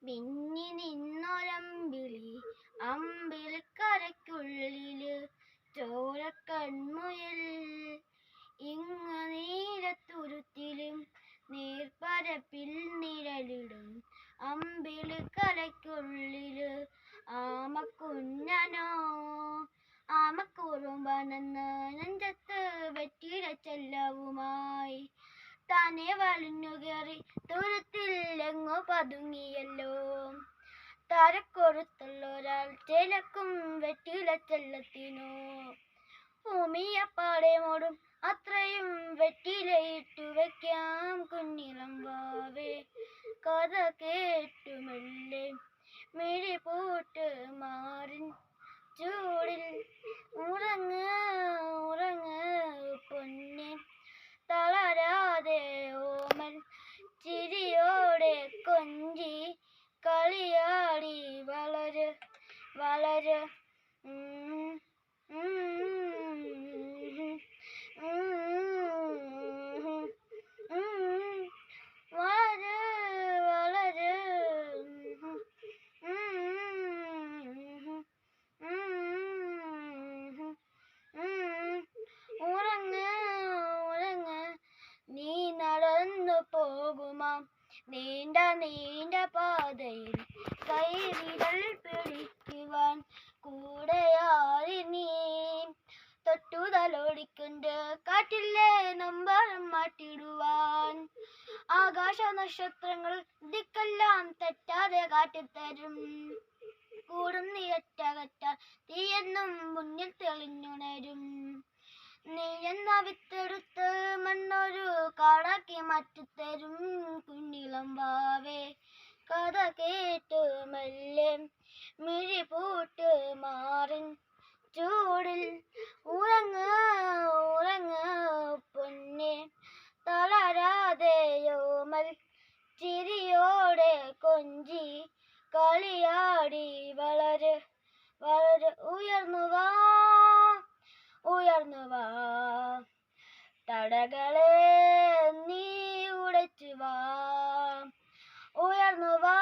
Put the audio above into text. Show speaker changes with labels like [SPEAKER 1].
[SPEAKER 1] വിങ്ങി നിന്നൊരമ്പിളി അമ്പിളിക്കരയ്ക്കുള്ളില് ചോരക്കൺമുയൽ ഇങ്ങ് നീലത്തുരുത്തിലും നീർപ്പരപ്പിൽ നിഴലിടും അമ്പിളിക്കരയ്ക്കുള്ളില് ആമക്കുഞ്ഞനോ ആമക്കുറുമ്പനെന്ന് നെഞ്ചത്ത് വെറ്റില ചെല്ലവുമായി താനെ വലിഞ്ഞുകേറി തുരുത്തിൽ എങ്ങോ പതുങ്ങിയല്ലോ. തരക്കൊരുത്തുള്ളൊരാൾ ചിലക്കും വെറ്റില ചെല്ലത്തിനോ. ഭൂമിയപ്പാടെ മൂടും അത്രയും വെറ്റിലയിട്ടു വെക്കാം കുഞ്ഞിളം വാവേ. കഥ കേട്ടു മെല്ലെ മിഴി പൂട്ട് മാറിൻ ചൂടിൽ ഉറങ്ങ് ഉറങ്ങ് പൊന്നെ. തളരാതെ ഓമൽ ചിരിയോടെ കൊഞ്ചി കളിയാടി വളര് വളര് വളര് വളര് ഉറങ്ങ് ഉറങ്ങ്. നീ നടന്നു പോകുമാം നീണ്ട നീണ്ട പാതയിൽ കൈവിരൽ പിടിക്കുവാൻ കൂടെയായി നീ. തൊട്ടുതലോടിക്കൊണ്ട് കാറ്റിലെ നൊമ്പരം മാറ്റിടുവാൻ ആകാശ നക്ഷത്രങ്ങൾ ദിക്കെല്ലാം തെറ്റാതെ കാട്ടിത്തരും. കൂടും നിയറ്റകറ്റാൻ തീയെന്നും മുന്നിൽ തെളിഞ്ഞുണരും. നീ എന്ന വിത്തെടുത്ത് മണ്ണൊരു കാടാക്കി മാറ്റിത്തരും കുഞ്ഞിളം വാവേ. കഥ കേട്ട് മെല്ലെ മിഴി പൂട്ട് മാറിൻ ചൂടിൽ ഉറങ്ങ് ഉറങ്ങ് പൊന്നെ. തളരാതെയോമൽ ചിരിയോടെ കൊഞ്ചി കളിയാടി വളര് വളര്. ഉയർന്നു വാ ഉയർന്നു വാ തടകളെ നീ ഉടച്ചു വാ. ഉയർന്നു വാ